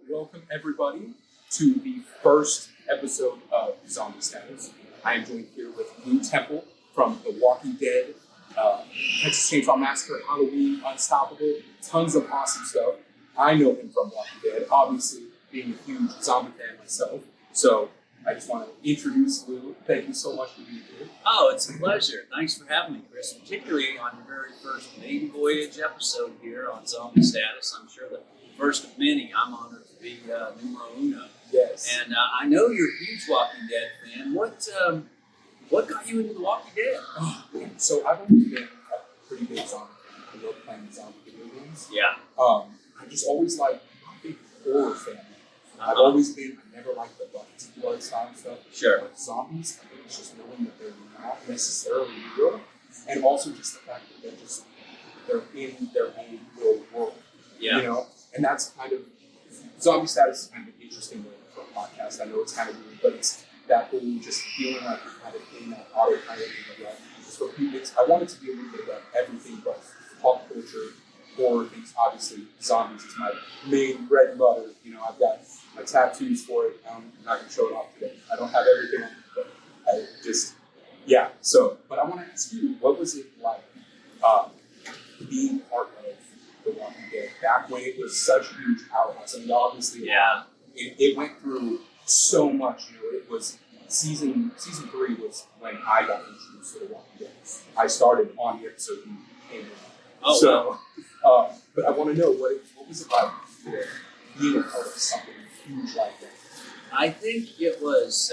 welcome everybody to the first episode of Zombie Status. I am joined here with Lou Temple from The Walking Dead, Texas Chainsaw Massacre, Halloween, Unstoppable, tons of awesome stuff. I know him from Walking Dead, obviously being a huge zombie fan myself. So I just want to introduce Lou. Thank you so much for being here. Oh, it's a pleasure. Thanks for having me, Chris, particularly on your very first maiden voyage episode here on Zombie Status. I'm sure the first of many. I'm honored to be numero uno. Yes. And I know you're a huge Walking Dead fan. What got you into The Walking Dead? Oh, man. So I've always been a pretty big zombie fan. I love playing zombie video games. Yeah. I just always I'm a big horror fan. I've always been, I never liked the buckets of blood style stuff. Sure. But zombies, I think it's just knowing that they're not necessarily real. And also just the fact that they're in their own real world. Yeah. You know? And that's kind of, Zombie Status is kind of an interesting way for a podcast. I know it's kind of weird, but it's that whole just feeling like you're kind of in that autopilot in the just for people. I want it to be a little bit about everything but pop culture, horror things. Obviously, zombies is my main bread and butter. You know, I've got my tattoos for it. I'm not going to show it off today. I don't have everything on it, but I just, yeah. So, but I want to ask you, what was it like being part of The Walking Dead back when it was such a huge powerhouse? I mean, obviously, Yeah. it went through so much. You know, it was season 3 was when I got introduced to The Walking Dead. I started on the episode you came in. Oh, so, but I want to know what was it like being a part of something huge like that? I think it was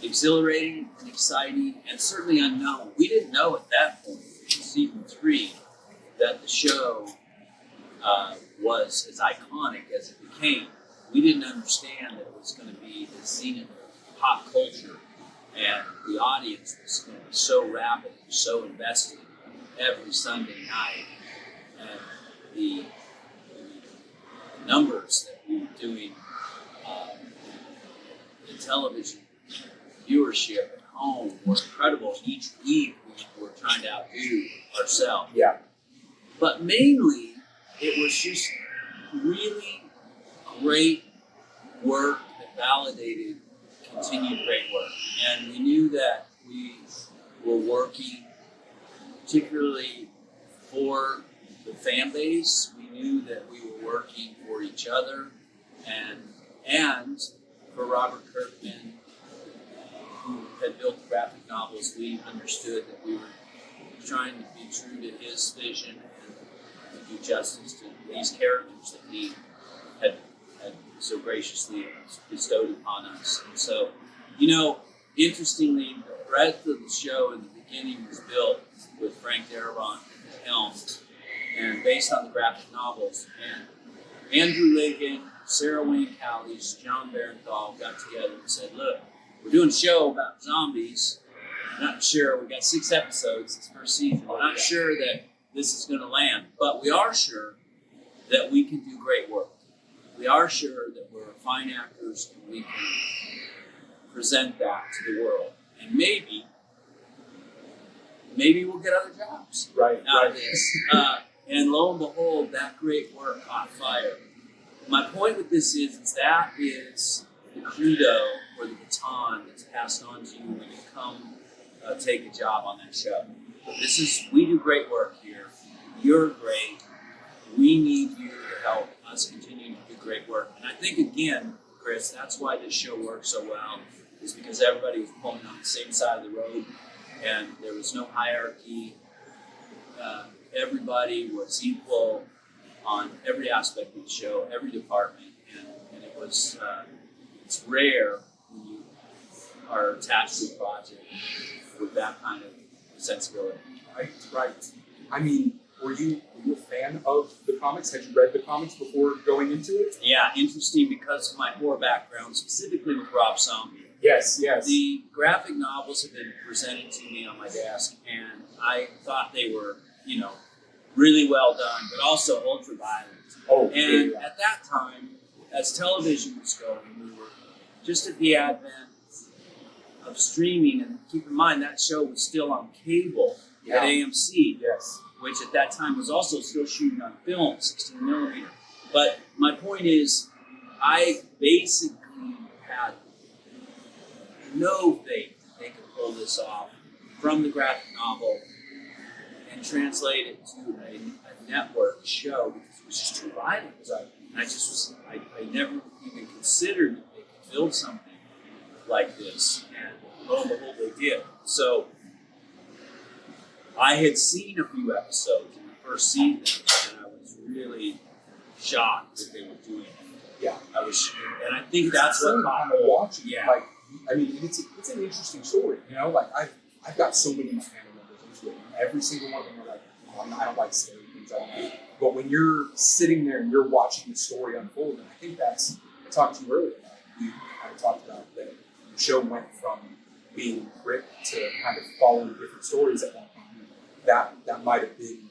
exhilarating and exciting and certainly unknown. We didn't know at that point, in season 3, that the show was as iconic as it became. We didn't understand that it was going to be the zenith of pop culture and the audience was going to be so rabid, so invested every Sunday night. And the numbers that we were doing, the television viewership at home were incredible. Each week we were trying to outdo ourselves. Yeah. But mainly, it was just really great work that validated continued great work. And we knew that we were working particularly for the fan base. We knew that we were working for each other and for Robert Kirkman, who had built the graphic novels. We understood that we were trying to be true to his vision and do justice to these characters that he had so graciously bestowed upon us. And so, you know, interestingly, the breadth of the show in the beginning was built with Frank Darabont at the helm and based on the graphic novels. And Andrew Lincoln, Sarah Wayne Callies, John Barenthal got together and said, look, we're doing a show about zombies. We're not sure. We got 6 episodes this first season. We're not sure that this is going to land, but we are sure that we can do great work. We are sure that we're fine actors and we can present that to the world. And maybe we'll get other jobs out of this. And lo and behold, that great work caught fire. My point with this is that is the credo or the baton that's passed on to you when you come take a job on that show. We do great work here. You're great. We need you to help us continue to do great work. And I think, again, Chris, that's why this show works so well, is because everybody was pulling on the same side of the road, and there was no hierarchy. Everybody was equal on every aspect of the show, every department, and it was, it's rare when you are attached to a project with that kind of sensibility. Right. I mean, were you a fan of the comics? Had you read the comics before going into it? Yeah, interesting because of my horror background, specifically with Rob Zombie. Yes. The graphic novels have been presented to me on my desk, and I thought they were, really well done, but also ultra violent. At that time, as television was going, we were just at the advent of streaming, and keep in mind that show was still on cable at AMC. Yes. Which at that time was also still shooting on film, 16 millimeter. But my point is, I basically had no faith that they could pull this off from the graphic novel and translate it to a network show because it was just too violent. Right. And I never even considered that they could build something like this. And lo and behold, they did. So I had seen a few episodes in the first season, and I was really shocked that they were doing it. Yeah. And I think that's what I'm watching. Yeah. Like, I mean, it's an interesting story. You know, like I've got so many of my family members into it. And every single one of them are like, oh, I don't like scary things. I don't like. But when you're sitting there and you're watching the story unfold, and I think that's I talked to you earlier. We kind of talked about that the show went from being grit to kind of following different stories at one point. That might have been.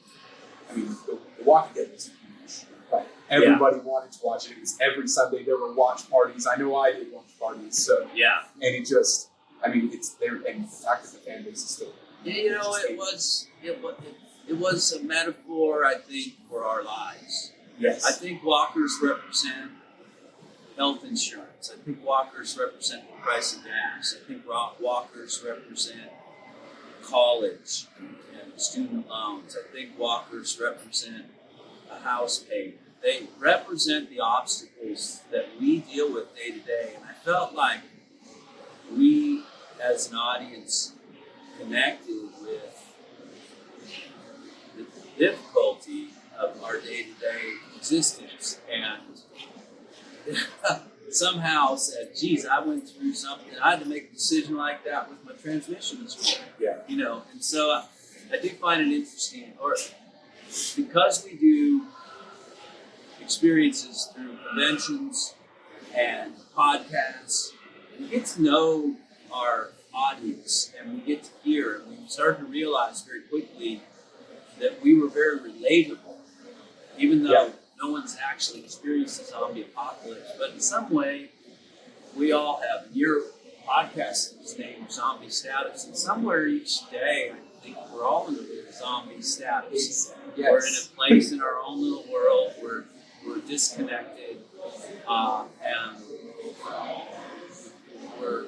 I mean, the Walking Dead was huge. Like everybody wanted to watch it. It was every Sunday there were watch parties. I know I did watch parties. So yeah. And it just, I mean, it's there, and the fact that the fan base is still. You know, it was a metaphor, I think, for our lives. Yes. I think walkers represent health insurance. I think walkers represent the price of gas. I think walkers represent college and student loans. I think walkers represent a house payment. They represent the obstacles that we deal with day to day. And I felt like we, as an audience, connected with the difficulty of our day-to-day existence. And somehow said, geez, I went through something. I had to make a decision like that with my transmission this morning. Yeah. You know, and so I do find it interesting, or because we do experiences through conventions and podcasts, we get to know our audience and we get to hear, and we started to realize very quickly that we were very relatable, even though no one's actually experienced a zombie apocalypse, but in some way we all have. And your podcast is named Zombie Status, and somewhere each day I think we're all in a zombie status. Yes. We're in a place in our own little world. We're disconnected, and we're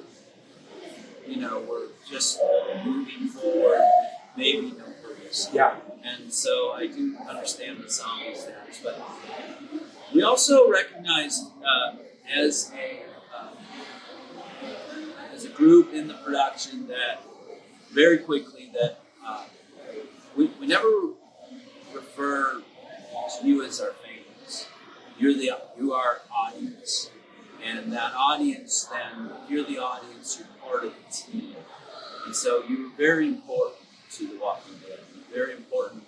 just moving forward with maybe no purpose. Yeah. And so I do understand the zombie status, but we also recognize as a group in the production that very quickly that we never refer to you as our fans. You are our audience, and that audience, then if you're the audience, you're part of the team, and so you're very important to The Walking Dead. Very important.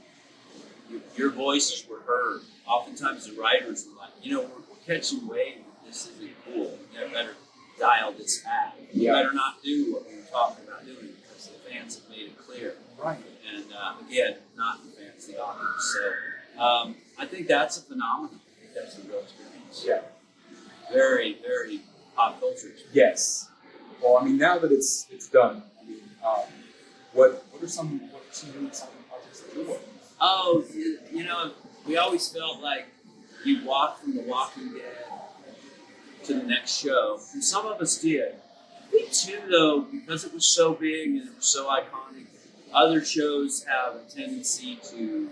Your voices were heard. Oftentimes the writers were like, we're catching wave. This isn't cool. You better dial this back. You better not do what we were talking about doing because the fans have made it clear. Right. And again, not the fans, the audience. So I think that's a phenomenon. I think that's a real experience. Yeah. Very, very pop culture experience. Yes. Well, I mean, now that it's done, I mean, what are some new exciting projects that you're working on? Oh, we always felt like you walked from The Walking Dead to the next show, and some of us did. I think too, though, because it was so big and it was so iconic, other shows have a tendency to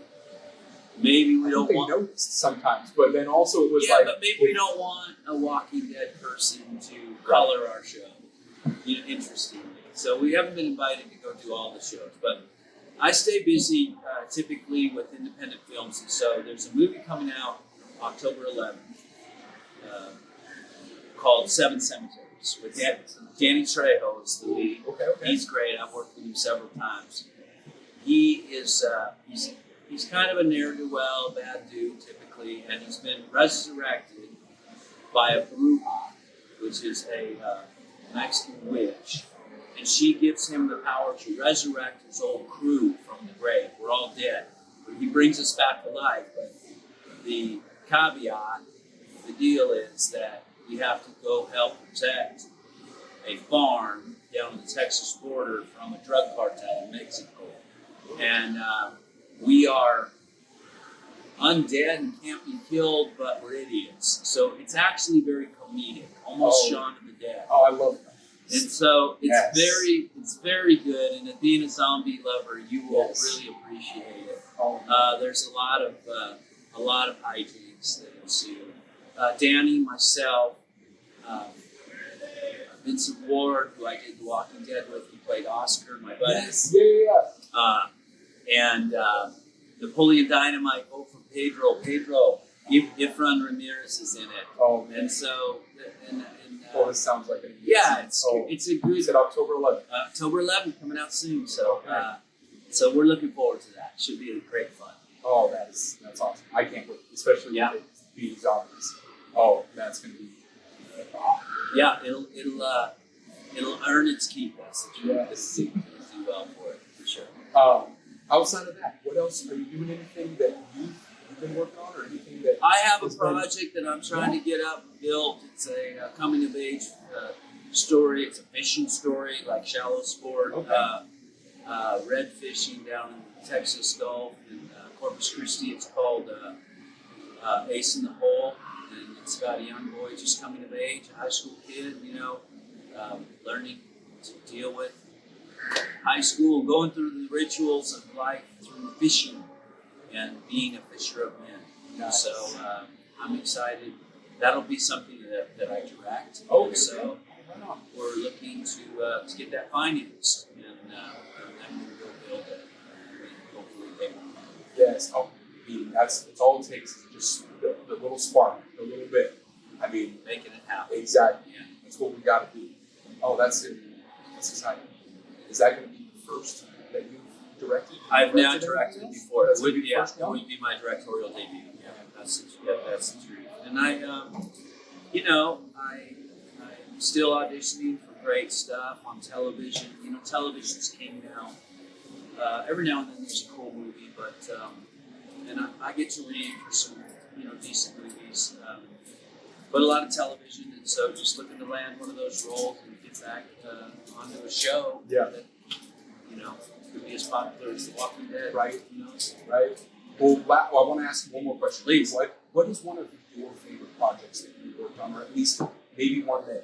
maybe we don't want. They noticed sometimes, but then also it was but maybe we don't want a Walking Dead person to color our show. Interestingly, so we haven't been invited to go do all the shows, but I stay busy typically with independent films, and so there's a movie coming out October 11th called Seven Cemeteries with Danny Trejo is the lead. Okay. He's great. I've worked with him several times. He is he's kind of a ne'er-do-well, bad dude typically, and he's been resurrected by a bruja, which is a Mexican witch. And she gives him the power to resurrect his old crew from the grave. We're all dead. He brings us back to life. But the caveat, the deal is that we have to go help protect a farm down on the Texas border from a drug cartel in Mexico. And we are undead and can't be killed, but we're idiots. So it's it's actually very comedic, almost Shaun of the Dead. Oh, I love that. And so Yes. it's very good. And if being a zombie lover, you will Yes. really appreciate it. Oh, There's a lot of hijinks that ensue. Danny, myself, Vincent Ward, who I did The Walking Dead with, who played Oscar, my buddy. yes. Yeah. And Napoleon Dynamite, both from Pedro. Ifran Ramirez is in it. Oh, man. And so, Well, this sounds like an amazing. yeah, Oh, it's a you good said October 11th. October 11th coming out soon. So, Okay. so we're looking forward to that. Should be a great fun. Oh, that's awesome. I can't wait, especially Yeah. with it being zombies. Oh, that's gonna be. Yeah, it'll earn its keep. That's the truth. Yes. It'll do well for it for sure. Outside of that, what else are you doing? Anything that you've been working on, or anything that I have a has been- project that I'm trying to get up and built. It's a coming of age story. It's a fishing story, like Shallow Sport, Okay. red fishing down in the Texas Gulf in Corpus Christi. It's called Ace in the Hole, and it's about a young boy just coming of age, a high school kid, learning to deal with high school, going through the rituals of life through fishing and being a fisher of men. Nice. So I'm excited. That'll be something that I direct. Okay. And so Right on. we're looking to get that financed, and then we'll go build it. And hopefully they will. Yes. Oh, I mean, it's all it takes is just the little spark, the little bit. I mean, Making it happen. exactly. Yeah. That's what we got to do. Oh, that's exciting. Is that going to be the first that you've directed? I've now anything directed else? before. That's It would gonna be be, the first it one? would be my directorial debut. Yeah, that's the truth. And I'm still auditioning for great stuff on television. Television's king now. Every now and then there's a cool movie, but and I get to read for some decent movies. But a lot of television, and so just looking to land one of those roles and get back onto a show Yeah. that could be as popular as The Walking Dead. Right. Right. Well, I want to ask you one more question. Please. What is one of your favorite projects that you've worked on, or at least maybe one that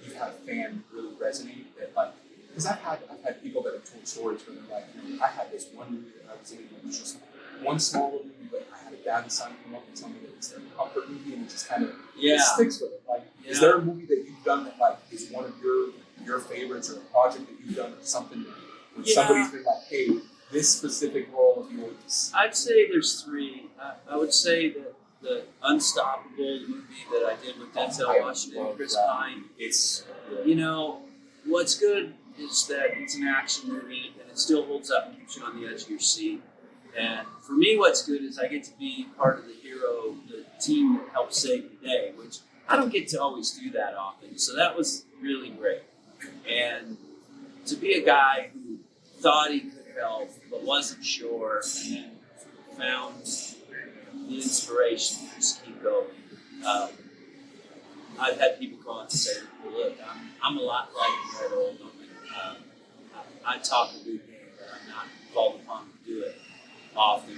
you've had a fan really resonate? That because I've had people that have told stories where they're like, I had this one movie that I was in, it was just one small little movie, but I had a dad and son come up and tell me that it's their comfort movie, and it just kind of Yeah. it sticks with it. Is there a movie that you've done that is one of your favorites, or a project that you've done, or something that when somebody's been like, hey, this specific role of yours? I'd say there's three. I would say that the Unstoppable movie that I did with Denzel Washington and Chris Pine. It's What's good is that it's an action movie and it still holds up and keeps you on the edge of your seat. And for me, what's good is I get to be part of the hero, the team that helps save the day, which I don't get to always do that often. So that was really great. And to be a guy who thought he could help but wasn't sure, and then found the inspiration to just keep going. I've had people call and say, well, look, I'm a lot like that old woman. I talk a good game, but I'm not called upon to do it often.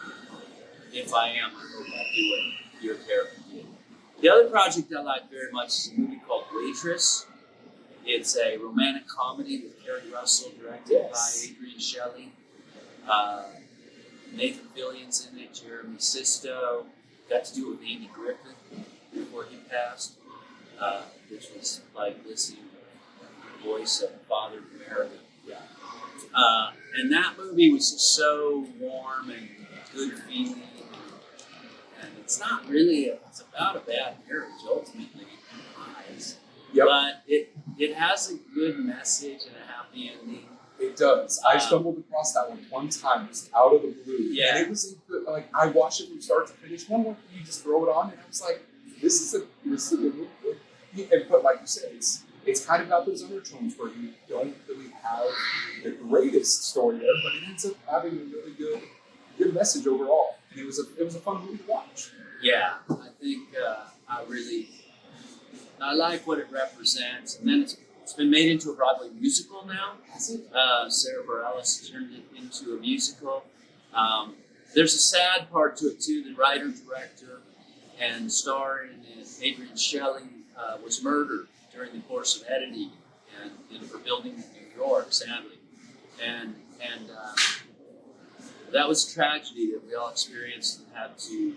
But if I am, I hope I do what your character did. The other project I like very much is a movie called Waitress. It's a romantic comedy with Kerry Russell, directed by Adrian Shelley. Nathan Fillion's in it, Jeremy Sisto. Got to do it with Andy Griffith before he passed, which was like listening to the voice of Father of America. And that movie was just so warm and good feeling. And it's not really, it's about a bad marriage ultimately in my eyes. Yep. But it has a good message and a happy ending. It does. I stumbled across that one time, just out of the blue. Yeah. And it was a good, I watched it from start to finish. One more, you just throw it on, and I was like, this is a good movie. But like you said, it's kind of got those undertones where you don't really have the greatest story there, but it ends up having a really good message overall. And it was a fun movie to watch. Yeah, I think I like what it represents. And then it's been made into a Broadway musical now. Has it? Sarah Bareilles turned it into a musical. There's a sad part to it too. The writer-director and starring in Adrian Shelley was murdered during the course of editing and in her building in New York, sadly. And that was a tragedy that we all experienced and had to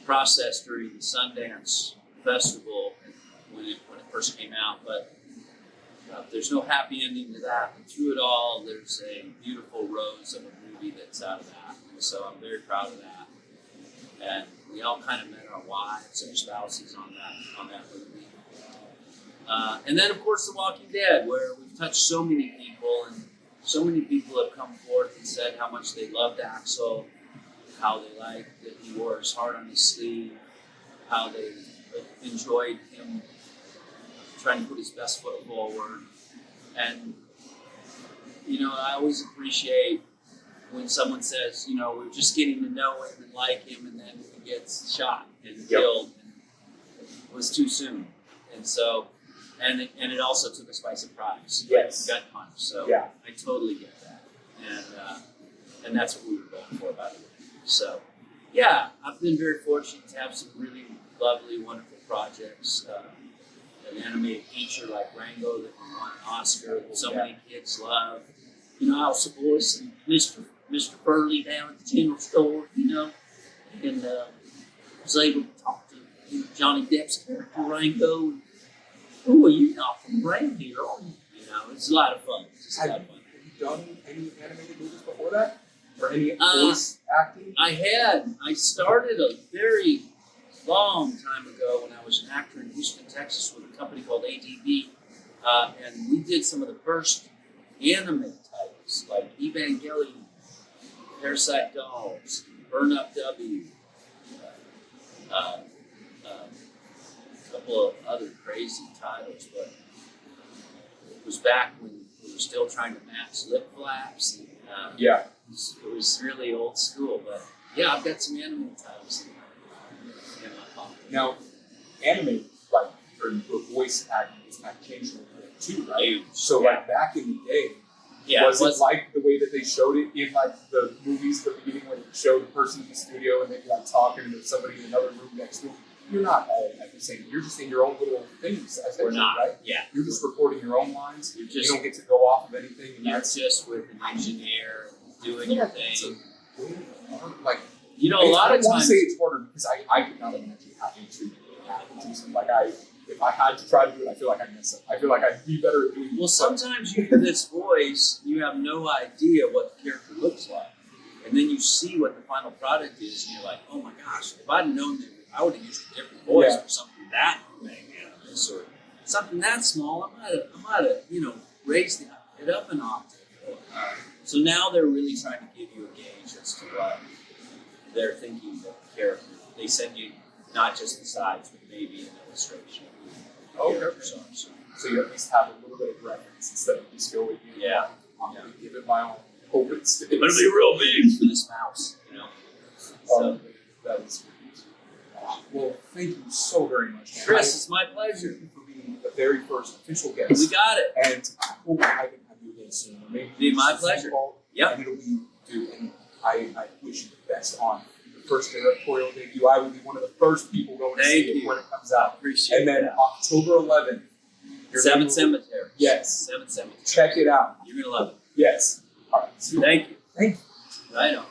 process during the Sundance Festival when it first came out. But there's no happy ending to that. And through it all, there's a beautiful rose of a movie that's out of that. And so I'm very proud of that. And we all kind of met our wives and spouses on that movie. And then, of course, The Walking Dead, where we've touched so many people, and so many people have come forth and said how much they loved Axel, how they liked that he wore his heart on his sleeve, how they enjoyed him trying to put his best foot forward. And, I always appreciate when someone says, we're just getting to know him and like him, and then he gets shot and killed. And it was too soon. And so, and it also took us by surprise. Yes. Gut punch. So Yeah. I totally get that. And that's what we were going for, by the way. So, yeah, I've been very fortunate to have some really lovely, wonderful projects. An animated feature like Rango that won an Oscar that so many kids love. I also voiced Mr. Furley down at the general store, and was able to talk to Johnny Depp's character Rango. Oh, you're not from around here, are you? It's a lot of fun. Have you done any animated movies before that? Or any voice acting? I started a very long time ago when I was an actor in Houston, Texas with a company called ADB. And we did some of the first anime titles like Evangelion, Parasite Dolls, Burn Up W, a couple of other crazy titles, but it was back when we were still trying to match lip flaps. And, it was really old school, but yeah, I've got some anime titles in my pocket. Now, anime, or voice acting has kind of changed a little bit too, right? Huge. So, back in the day, was it like the way that they showed it in the movies at the beginning when they showed the person in the studio and they'd be talking to somebody in another room next to them? You're not all at the same. You're just in your own little things, We're not, right? Yeah. You're just recording your own lines. You just, don't get to go off of anything. And you're just with an engineer doing your thing. A lot of I times. I want to say times. it's harder because I could not imagine having to do something. If I had to try to do it, I feel like I'd mess up. I feel like I'd be better at doing it. Well, sometimes you hear this voice, you have no idea what the character looks like. And then you see what the final product is, and you're like, oh my gosh, if I'd known that I would have used a different voice for something that magnanimous or something that small, I might have, raised it up an octave. So now they're really trying to give you a gauge as to what they're thinking of the character. They send you not just the sides, but maybe an illustration of who the characters are. So you at least have a little bit of reference instead of just going, I'm going to give it my own hope it sticks. But it'll be real big for this mouse, So. That is great. Well, thank you so very much, Chris, it's my pleasure. Thank you for being the very first official guest. We got it. And I hope I can have you again soon. Maybe Be my pleasure. Yep. And it'll be, and I wish you the best on the first directorial debut. I will be one of the first people going to see it when it comes out. Appreciate it. And then that. October 11th. Seven Cemeteries. Yes. Seven Cemeteries. Check it out. You're going to love it. Yes. All right. Thank you. Thank you. Right on.